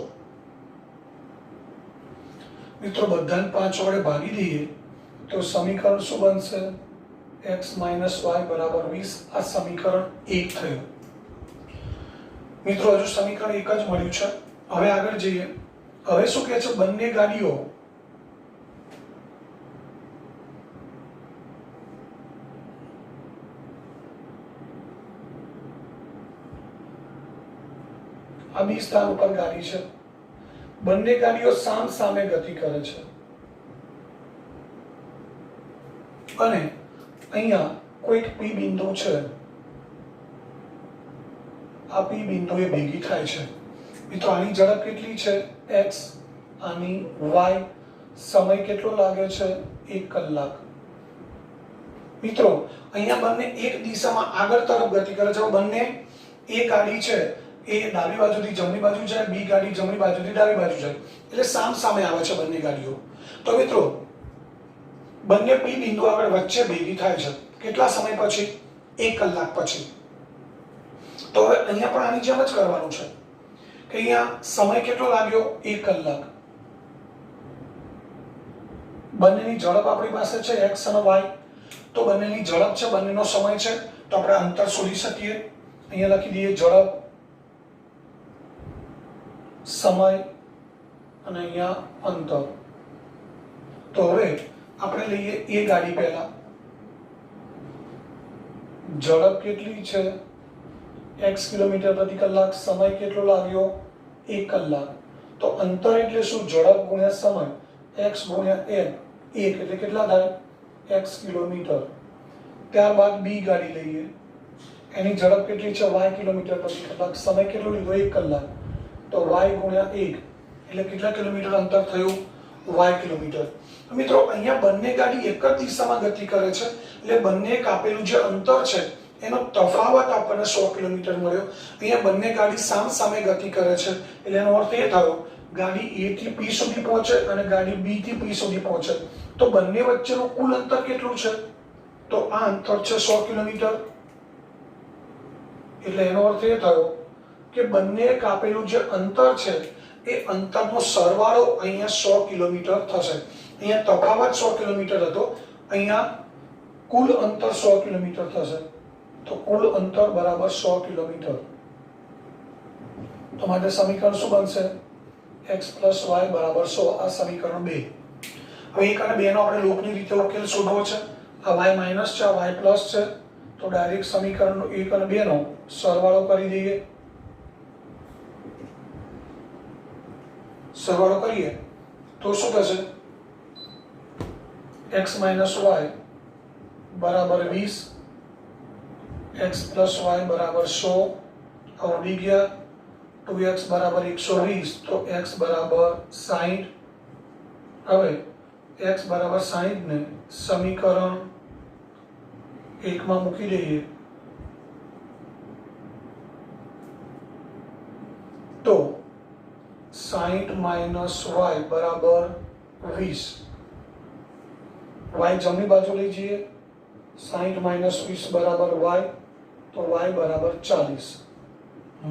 મિત્રો બધાને 5 વડે ભાગી દઈએ તો સમીકરણ શું બનશે? x - y બરાબર 20. આ સમીકરણ 1 થયું. મિત્રો હજુ સમીકરણ 1 જ મળ્યું છે. હવે આગળ જઈએ. હવે શું કહે છે? બંને ગાડીઓ આ બી સ્થાન ઉપર ગાડી છે. બંને ગાડીઓ સામ સામે ગતિ કરે છે અને અહીંયા કોઈક P બિંદુ છે. આ P બિંદુએ ભેગી થાય છે. મિત્રો આની ઝડપ કેટલી છે? x, આની y. સમય કેટલો લાગે છે? 1 કલાક. મિત્રો અહીંયા બંને એક દિશામાં આગળ તરફ ગતિ કરે છે. બંને એ ગાડી છે એ ડાબી બાજુથી જમણી બાજુ જાય, બી ગાડી જમણી બાજુથી ડાબી બાજુ જાય, એટલે સામ સામે આવે છે બંને ગાડીઓ. તો મિત્રો બંને P બિંદુ આગળ વચ્ચે ભેગી થાય છે. કેટલા સમય પછી? 1 કલાક પછી. તો હવે અહીંયા પણ આની જેમ જ કરવાનું છે કે અહીંયા સમય કેટલો લાગ્યો? 1 કલાક. બંનેની ઝડપ આપણી પાસે છે x અને y. તો બંનેની ઝડપ છે, બંનેનો સમય છે, તો આપણે અંતર શોધી શકીએ. અહીંયા લખી દઈએ ઝડપ, સમય અને અહીંયા અંતર. તો હવે આપણે લઈએ એ ગાડી પહેલા. ઝડપ કેટલી છે? x કિલોમીટર પ્રતિ કલાક. સમય કેટલો લાગ્યો? 1 કલાક. તો અંતર એટલે શું? ઝડપ ગુણ્યા સમય. x ગુણ્યા n. 1 એટલે કેટલા થાય? x kilometre. ત્યારબાદ બી ગાડી લઈએ. એની ઝડપ કેટલી છે? y કિલોમીટર પ્રતિ કલાક. સમય કેટલો લીધો? 1 કલાક. તો y ગુણ્યા 1 એટલે કેટલા કિલોમીટર અંતર થયું? y kilometre. મિત્રો અહીંયા બંને ગાડી એક જ દિશામાં ગતિ કરે છે એટલે બંને કાપેલું જે અંતર છે એનો તફાવત આપણને 100 કિલોમીટર મળ્યો. અહીંયા બંને ગાડી સામ સામે ગતિ કરે છે એટલે એનો અર્થ એ થયો ગાડી A થી P સુધી પહોંચે અને ગાડી B થી P સુધી પહોંચે તો બંને વચ્ચેનું કુલ અંતર કેટલું છે? તો આ અંતર છે 100 કિલોમીટર. એટલે એનો અર્થ એ થયો કે બંને કાપેલું જે અંતર છે એ અંતરનો સરવાળો અહીંયા 100 કિલોમીટર થશે. અહીંયા તફાવત 100 કિલોમીટર હતો, અહીંયા કુલ અંતર 100 કિલોમીટર થશે. તો કુલ અંતર બરાબર 100 કિલોમીટર. તો માટે સમીકરણ શું બનશે? x + y બરાબર 100. આ સમીકરણ 2. હવે 1 અને 2 નો આપણે લોકની રીતે ઉકેલ શોધવો છે. આ y માઈનસ છે, આ y પ્લસ છે. તો ડાયરેક્ટ સમીકરણનો 1 અને 2 નો સરવાળો કરી દઈએ. સરવાળો કરીએ તો શું થશે? x - y બરાબર 20, x + y બરાબર 100. હવે ઉડી ગયા. 2x બરાબર 120 તો x બરાબર 60. હવે x બરાબર 60 ને સમીકરણ 1 માં મૂકી દઈએ તો 60 - y બરાબર 20. y જમણી બાજુ લઈ જઈએ. 60 - 20 બરાબર y. તો y બરાબર 40.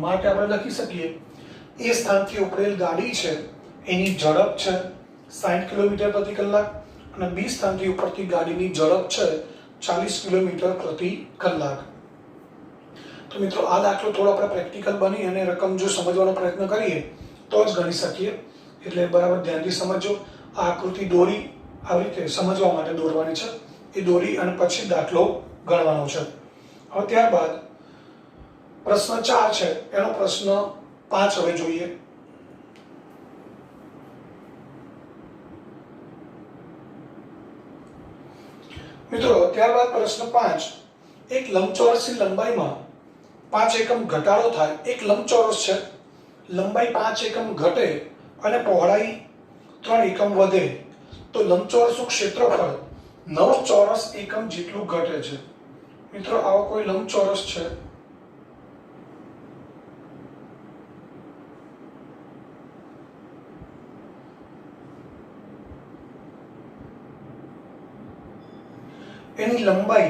માટે આપણે લખી શકીએ એ સ્થાનથી ઉપડેલ ગાડી છે એની ઝડપ છે 60 કિલોમીટર પ્રતિ કલાક અને બી સ્થાનથી ઉપડતી ગાડીની ઝડપ છે 40 કિલોમીટર પ્રતિ કલાક. તો મિત્રો આ દાખલો થોડો આપણે પ્રેક્ટિકલ બની અને રકમ જો સમજવાનો પ્રયત્ન કરીએ તો જ ગણી શકીએ. એટલે બરાબર ધ્યાનથી સમજો. આ આકૃતિ દોરી આવી રીતે સમજવા માટે દોરવાની છે. એ દોરી અને પછી દાખલો ગણવાનો છે. હવે ત્યારબાદ પ્રશ્ન 4 છે એનો પ્રશ્ન 5 હવે જોઈએ. મિત્રો ત્યારબાદ પ્રશ્ન 5. એક લંબચોરસની લંબાઈમાં 5 એકમ ઘટાડો થાય. એક લંબચોરસ છે, લંબાઈ 5 એકમ ઘટે અને પહોળાઈ 3 એકમ વધે તો લંબચોરસનું ક્ષેત્રફળ 9 ચોરસ એકમ જેટલું ઘટે છે. મિત્રો આવો કોઈ લંબચોરસ છે. એની લંબાઈ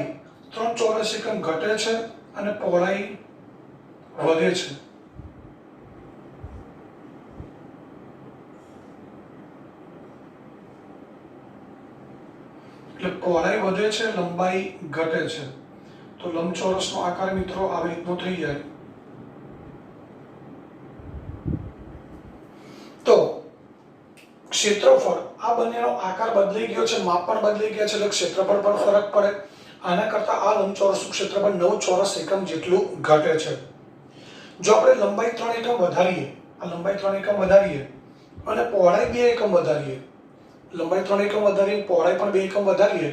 3 ચોરસ એકમ ઘટે છે અને પહોળાઈ વધે છે. એટલે પહોળાઈ વધે છે, લંબાઈ ઘટે છે. તો લંબચોરસનો આકાર મિત્રો આવી રીતનો થઈ જાય. તો ક્ષેત્રફળ આ બંનેનો આકાર બદલાઈ ગયો છે, માપ પણ બદલાઈ ગયા છે, એટલે ક્ષેત્રફળ પર ફરક પડે. આના કરતા આ લંબચોરસનું ક્ષેત્રફળ 9 ચોરસ એકમ જેટલું ઘટે છે. જો આપણે લંબાઈ 3 એકમ વધારીએ, આ લંબાઈ 3 એકમ વધારીએ અને પહોળાઈ 2 એકમ વધારીએ, લંબાઈ 3 એકમ વધારીએ પહોળાઈ પણ 2 એકમ વધારીએ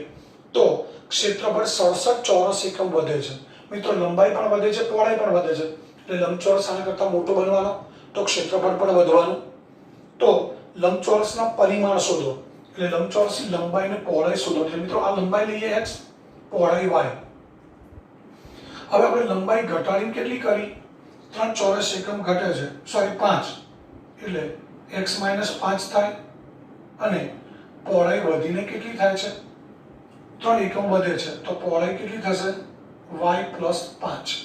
તો ક્ષેત્રફળ 67 ચોરસ એકમ વધે છે. મિત્રો લંબાઈ પણ વધે છે, પહોળાઈ પણ વધે છે, એટલે લંબચોરસ આના કરતા મોટો બનવાનો, તો ક્ષેત્રફળ પણ વધવાનું. તો લંબચોરસના પરિમાણ શોધો, એટલે લંબચોરસની લંબાઈ અને પહોળાઈ શોધો. એટલે મિત્રો આ લંબાઈ લઈએ x, પહોળાઈ y. હવે આપણે લંબાઈ ઘટાડીને કેટલી કરી? 3 ચોરસ એકમ ઘટે છે, સોરી 5, એટલે x - 5 થાય અને પહોળાઈ વધીને કેટલી થાય છે? 3 એકમ વધે છે, તો પહોળાઈ કેટલી થશે? y + 5.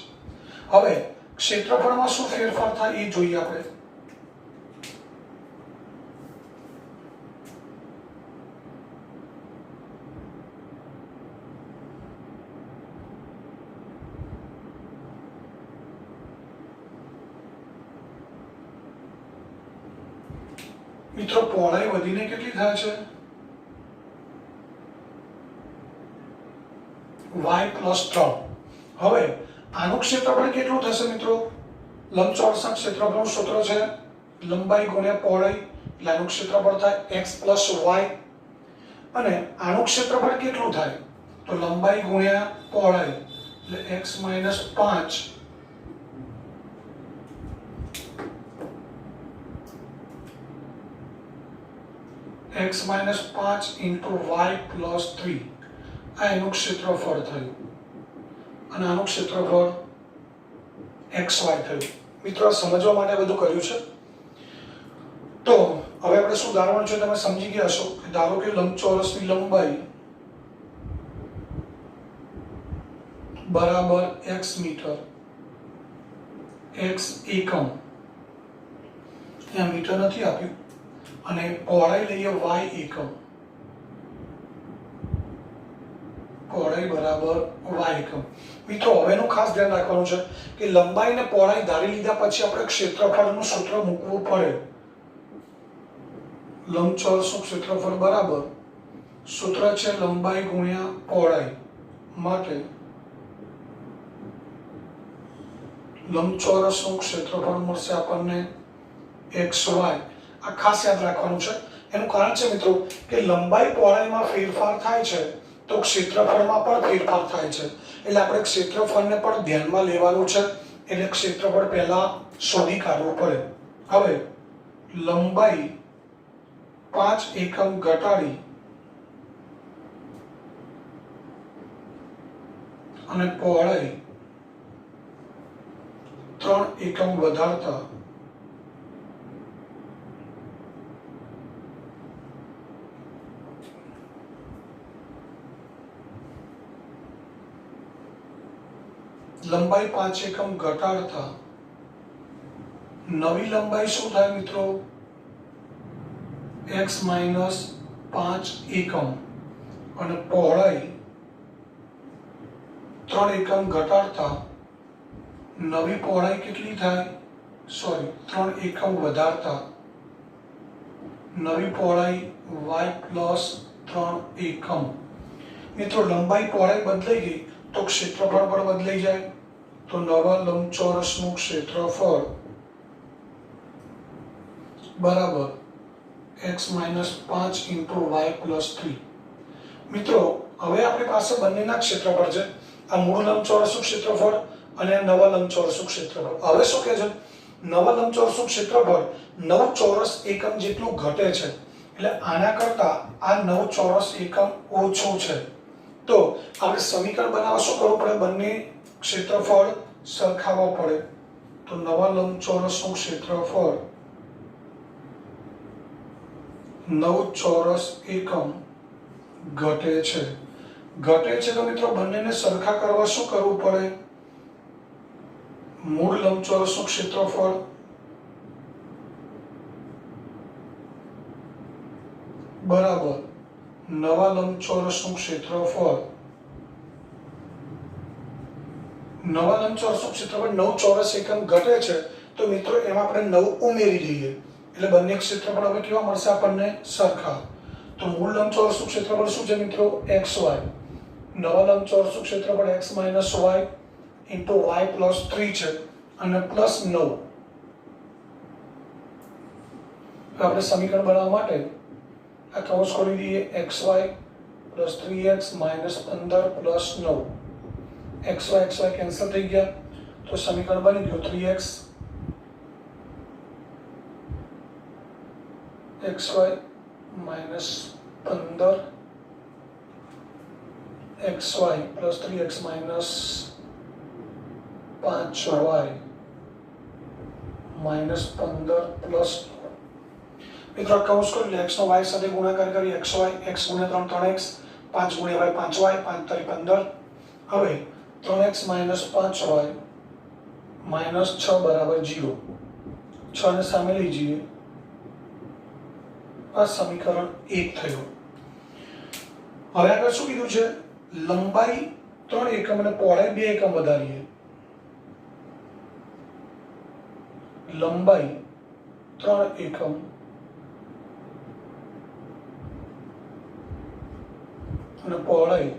હવે ક્ષેત્રફળમાં શું ફેરફાર થાય એ જોઈએ આપણે. મિત્રો પહોળાઈ વધીને કેટલી થાય છે? y + 3. હવે આનું ક્ષેત્રફળ કેટલું થશે મિત્રો? લંબચોરસના ક્ષેત્રફળનું સૂત્ર છે લંબાઈ ગુણ્યા પહોળાઈ, એટલે આનું ક્ષેત્રફળ થાય x + y. અને આનું ક્ષેત્રફળ કેટલું થાય? તો લંબાઈ ગુણ્યા પહોળાઈ, એટલે x - 5 x - 5 × y + 3. આ એનું ક્ષેત્રફળ થયું અને આનું ક્ષેત્રફળ xy થયું. મિત્રો સમજવા માટે બધું કર્યું છે. તો આપણે શું ધારવાનું છે તમે સમજી ગયા હશો કે ધારો કે લંબચોરસની લંબાઈ બરાબર x મીટર, x એકમ, અહીંયા મીટર નથી આપ્યું, અને પહોળાઈ લઈએ y એકમ, પહોળાઈ બરાબર y એકમ. મિત્રો હવેનું ખાસ ધ્યાન રાખવાનું છે કે લંબાઈ ને પહોળાઈ ધારી લીધા પછી આપણે ક્ષેત્રફળનું સૂત્ર મૂકવું પડે. લંબચોરસનું ક્ષેત્રફળ બરાબર સૂત્ર છે લંબાઈ ગુણ્યા પહોળાઈ. માટે લંબચોરસનું ક્ષેત્રફળ મળશે આપણને xy. આ ખાસ યાદ રાખવાનું છે. એનું કારણ છે મિત્રો કે લંબાઈ પહોળાઈમાં ફેરફાર થાય છે તો ક્ષેત્રફળમાં પણ ફેરફાર થાય છે. એટલે આપણે ક્ષેત્રફળને પણ ધ્યાનમાં લેવાનું છે. એટલે ક્ષેત્રફળ પહેલા શોધી કાઢવું પડે. હવે લંબાઈ 5 એકમ ઘટાડી અને પહોળાઈ 3 એકમ વધારતા લંબાઈ 5 એકમ ઘટાડતા નવી લંબાઈ શું થાય મિત્રો? x માઇનસ 5 એકમ અને પહોળાઈ 3 એકમ ઘટાડતા નવી પહોળાઈ કેટલી થાય? 3 એકમ વધારતા નવી પહોળાઈ y પ્લસ 3 એકમ. મિત્રો લંબાઈ પહોળાઈ બદલાઈ ગઈ તો ક્ષેત્રફળ પણ બદલાઈ જાય. તો નવા લંબચોરસનું ક્ષેત્રફળ બરાબર x minus 5 into y plus 3. મિત્રો હવે આપણી પાસે બંનેના ક્ષેત્રફળ છે. આ મૂળ લંબચોરસનું ક્ષેત્રફળ અને નવા લંબચોરસનું ક્ષેત્રફળ. હવે શું કહે છે? નવા લંબચોરસનું ક્ષેત્રફળ 9 ચોરસ એકમ જેટલું ઘટે છે. એટલે આના કરતા આ 9 ચોરસ એકમ ઓછું છે. તો આપણે સમીકરણ બનાવવા શું કરવું પડે? બંને ક્ષેત્રફળ સરખાવવા પડે. તો નવા લંબચોરસનું ક્ષેત્રફળ 9 ચોરસ એકમ ઘટે છે. તો મિત્રો બંનેને સરખા કરવા શું કરવું પડે? મૂળ લંબચોરસનું ક્ષેત્રફળ બરાબર નવા લંબચોરસનું ક્ષેત્રફળ. નવા લંબચોરસનું ક્ષેત્રફળ 9 ચોરસ એકમ ઘટે છે. તો મિત્રો એમાં આપણે 9 ઉમેરી દઈએ એટલે બંને ક્ષેત્રફળ હવે કેવા મળશે આપણને? સરખા. તો મૂળ લંબચોરસનું ક્ષેત્રફળ શું છે મિત્રો? xy. નવા લંબચોરસનું ક્ષેત્રફળ x minus y into y plus 3 છે અને પ્લસ 9. આપણે સમીકરણ બનાવવા માટે આ કૌંસ ખોલી દઈએ. xy plus 3x minus 15 plus 9. xy cancel થઈ ગયા તો સમીકરણ બની ગયું 3x xy minus 15 xy plus 3x minus 5y minus 15 plus. મિત્રો કૌંસ કરી x નો y સાથે ગુણાકાર કરી xy x ગુણ્યા 3 3x 5 ગુણ્યા y 5y 5 તરી 15. હવે 3x માઇનસ 5y માઇનસ 6 બરાબર 0. 6 ને સામે લઈ જઈએ. આ સમીકરણ 1 થયું. હવે આગળ શું કીધું છે? લંબાઈ 3 એકમ અને પહોળાઈ 2 એકમ વધારીએ. લંબાઈ 3 એકમ અને પહોળાઈ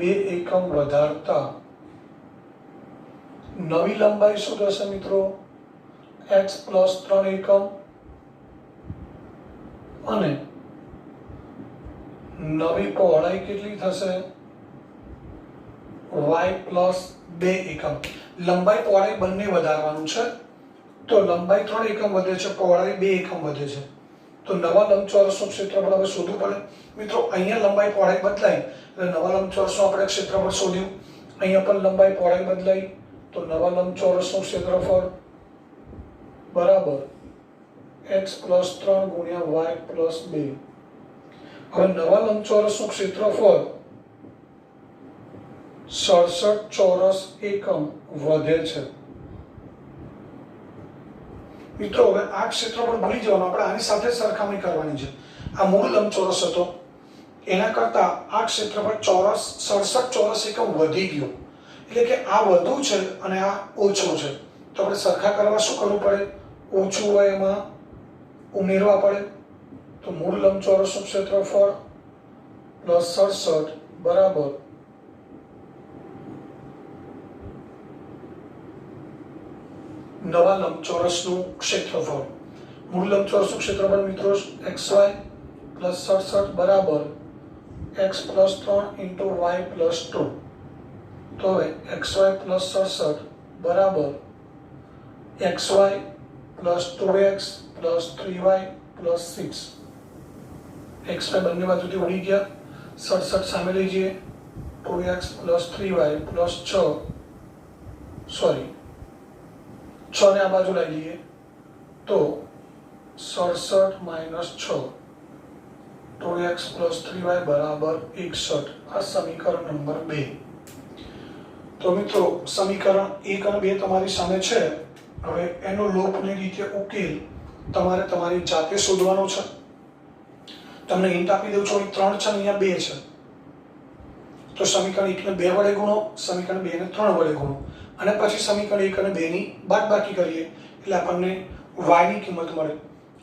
2 એકમ વધારતા નવી લંબાઈ શું થશે મિત્રો? x પ્લસ 3 એકમ અને નવી પહોળાઈ કેટલી થશે? y પ્લસ 2 એકમ. લંબાઈ પહોળાઈ બંને વધારવાનું છે. તો લંબાઈ 3 એકમ વધે છે, પહોળાઈ 2 એકમ વધે છે. તો નવા લંબચોરસનું ક્ષેત્રફળ હવે શોધવું પડે. મિત્રો અહીંયા લંબાઈ પહોળાઈ બદલાઈ એટલે નવા લંબચોરસનું આપણે ક્ષેત્રફળ શોધ્યું. અહીંયા પણ લંબાઈ પહોળાઈ બદલાઈ તો નવા લંબચોરસનું ક્ષેત્રફળ બરાબર x + 3 ગુણ્યા y + 2. હવે નવા લંબચોરસનું ક્ષેત્રફળ 67 ચોરસ એકમ વધે છે. મિત્રો હવે આ ક્ષેત્રફળ ભૂલી જવાનું, આપણે આની સાથે સરખામણી કરવાની છે. આ મૂળ લંબચોરસ હતો એના કરતા આ ક્ષેત્રફળ 67 ચોરસ એકમ વધી ગયું, એટલે કે આ વધુ છે અને આ ઓછું છે. તો આપણે સરખા કરવા શું કરવું પડે? ઓછું હોય એમાં ઉમેરવા પડે. તો મૂળ લંબચોરસનું ક્ષેત્રફળ +67 બરાબર નવા લંબચોરસનું ક્ષેત્રફળ. મૂળ લંબચોરસનું ક્ષેત્રફળ મિત્રો xy +67 બરાબર x + 3 × y + 2. તો હવે xy +67 બરાબર xy + 2x + 3y + 6. xy બંને બાજુથી ઉડી ગયા, 67 સામે લઈ જઈએ, 2x + 3y + 6 સોરી 6 ને આ બાજુ લઈ લઈએ તો 67 - 6 2x + 3y બરાબર 61. આ સમીકરણ નંબર 2. તો મિત્રો સમીકરણ 1 અને 2 તમારી સામે છે. હવે એનો લોપની રીતે ઉકેલ તમારે તમારી જાતે શોધવાનો છે. તમને હિન્ટ આપી દઉં છું, અહીં 3 છે અને અહીંયા 2 છે. તો સમીકરણ 1 ને 2 વડે ગુણો, સમીકરણ 2 ને 3 વડે ગુણો અને પછી સમીકરણ 1 અને 2 ની બાદબાકી કરીએ એટલે આપણને y ની કિંમત મળે.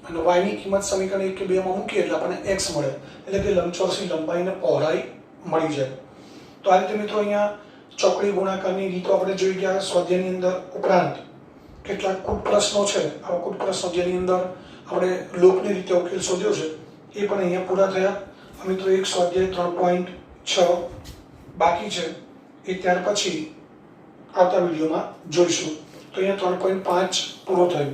અને y ની કિંમત સમીકરણ 1 કે 2 માં મૂકીએ એટલે આપણને x મળે, એટલે કે લંબચોરસની લંબાઈ અને પહોળાઈ મળી જાય. તો આ રીતે મિત્રો અહીંયા ચોકડી ગુણાકારની રીતો આપણે જોઈ ગયા સ્વાધ્યાયની અંદર. ઉપરાંત કેટલાક કુટ પ્રશ્નો છે, આવા કુટ પ્રશ્નો જેની અંદર આપણે લોપની રીતે ઉકેલ શોધ્યો છે એ પણ અહીંયા પૂરા થયા. મિત્રો એક સ્વાધ્યાય 3.6 બાકી છે, એ ત્યાર પછી આવતા વિડીયોમાં જોઈશું. તો અહીંયા 3.5 પૂરો થયો.